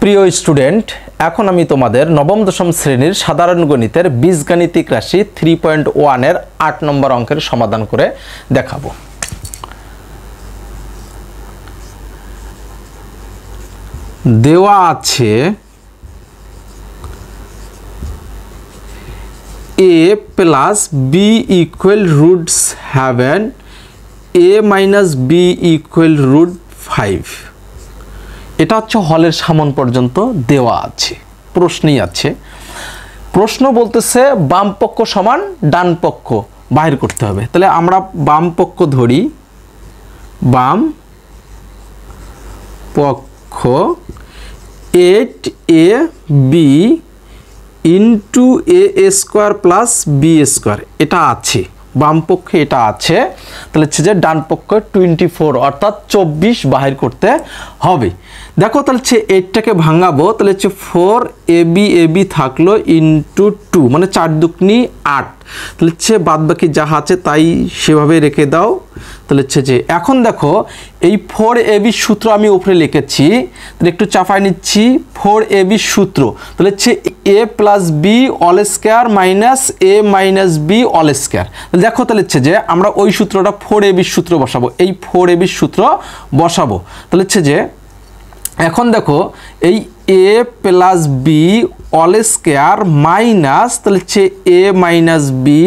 প্রিয় স্টুডেন্ট, এখন আমি তোমাদের নবম দশম শ্রেণীর সাধারণ গণিতের বীজগাণিতিক রাশি 3.1 এর 8 নম্বর অঙ্কের সমাধান করে দেখাবো। দেওয়া আছে a plus b equal root 7, a minus b equal root 5। এটা হচ্ছে হলের সামন পর্যন্ত দেওয়া আছে, প্রশ্নই আছে। প্রশ্ন বলতেছে বাম পক্ষ সমান ডান পক্ষ বাহির করতে হবে। তাহলে আমরা বাম পক্ষ ধরি, বাম পক্ষ 8ab into a square plus b square, এটা আছে বাম পক্ষে, এটা আছে। তাহলে হচ্ছে যে ডান পক্ষে 24 অর্থাৎ 24 বাহির করতে হবে। দেখো তাহলে হচ্ছে 8টাকে ভাঙাবো, তাহলে হচ্ছে 4ab থাকলো ইন্টু 2, মানে 4 দুগুনি 8। তাহলে হচ্ছে বাদ বাকি যাহা আছে তাই সেভাবে রেখে দাও। তাহলে হচ্ছে যে এখন দেখো এই 4ab সূত্র আমি উপরে লিখেছি, তাহলে একটু চাপায় নিচ্ছি 4ab সূত্র। তাহলে হচ্ছে a plus B all square minus a minus b all square. তাহলে দেখো তাহলে হচ্ছে যে আমরা ওই সূত্রটা 4ab সূত্র বসাবো, এই 4ab সূত্র বসাবো। তাহলে হচ্ছে যে এখন দেখো এই a plus B all square minus, তাহলে হচ্ছে a minus b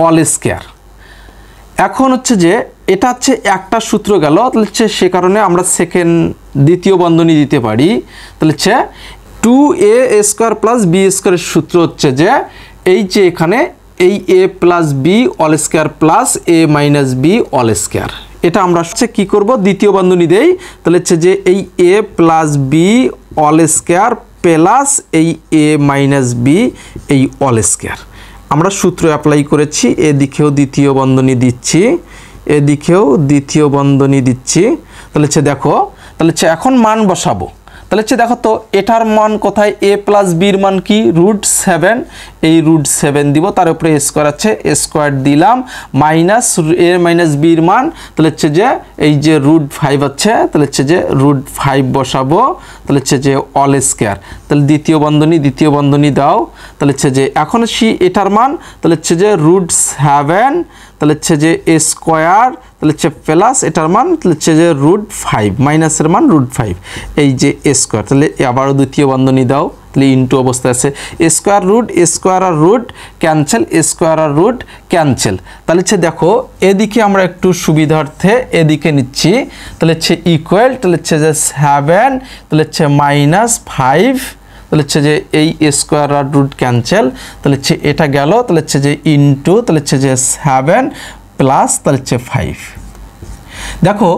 all square. এখন হচ্ছে যে এটা হচ্ছে একটা সূত্র গেল, তাহলে হচ্ছে সে কারণে আমরা দ্বিতীয় বন্ধনী দিতে পারি। তাহলে হচ্ছে 2a স্কোয়ার প্লাস বি স্কোয়ারের সূত্র হচ্ছে যে এই যে এখানে এই a plus B all square plus a minus b all square. এটা আমরা হচ্ছে কী করব, দ্বিতীয় বন্ধনী দেই। তাহলে হচ্ছে যে এই a plus B all square plus এই a মাইনাস বি এই অল স্কোয়ার। আমরা সূত্র অ্যাপ্লাই করেছি, এদিকেও দ্বিতীয় বন্ধনী দিচ্ছি, এদিকেও দ্বিতীয় বন্ধনী দিচ্ছি। তাহলে হচ্ছে দেখো, তাহলে হচ্ছে এখন মান বসাবো। তাহলে হচ্ছে দেখো তো এটার মান কোথায়, a প্লাস বির মান কি √7, এই √7 দিব, তার উপরে স্কোয়ার আছে স্কোয়ার দিলাম, মাইনাস a মাইনাস বির মান, তাহলে হচ্ছে যে এই যে √5 আছে, তাহলে হচ্ছে যে √5 বসাবো। তাহলে হচ্ছে যে অল স্কোয়ার, তাহলে দ্বিতীয় বন্ধনী দাও। তাহলে হচ্ছে যে এখন এটার মান, তাহলে হচ্ছে যে √7, তাহলে হচ্ছে যে a স্কোয়ার, তাহলে হচ্ছে প্লাস এটার মান, তাহলে হচ্ছে যে √5 মাইনাসের মান √5, এই যে a স্কোয়ার। তাহলে আবারও দ্বিতীয় বন্ধনী দাও, তাহলে ইনটু অবস্থায় আছে স্কোয়ার আর রুট ক্যান্সেল, স্কোয়ার আর রুট ক্যান্সেল। তাহলে হচ্ছে দেখো এদিকে আমরা একটু সুবিধার্থে এদিকে নিচ্ছি, তাহলে হচ্ছে ইকুয়াল, তাহলে হচ্ছে যে 7, তাহলে হচ্ছে -5, তাহলে হচ্ছে যে এই স্কোয়ার আর রুট ক্যান্সেল, তাহলে হচ্ছে এটা গেল, তাহলে হচ্ছে যে ইনটু, তাহলে হচ্ছে যে 7 প্লাস, তাহলে হচ্ছে 5। দেখো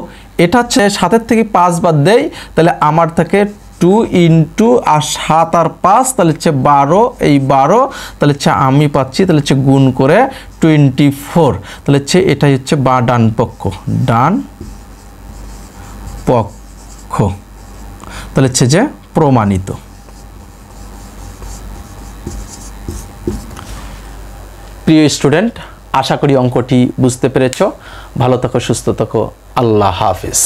এটা হচ্ছে 7 থেকে 5 বাদ দেই, তাহলে আমার থেকে 2 ইন্টু আর 7 আর 5, তাহলে হচ্ছে 12, এই 12, তাহলে হচ্ছে আমি পাচ্ছি, তাহলে হচ্ছে গুণ করে 24। তাহলে হচ্ছে এটাই হচ্ছে ডান পক্ষ, তাহলে হচ্ছে যে প্রমাণিত। প্রিয় স্টুডেন্ট, আশা করি অঙ্কটি বুঝতে পেরেছো। ভালো থাকো, সুস্থ থাকো, আল্লাহ হাফেজ।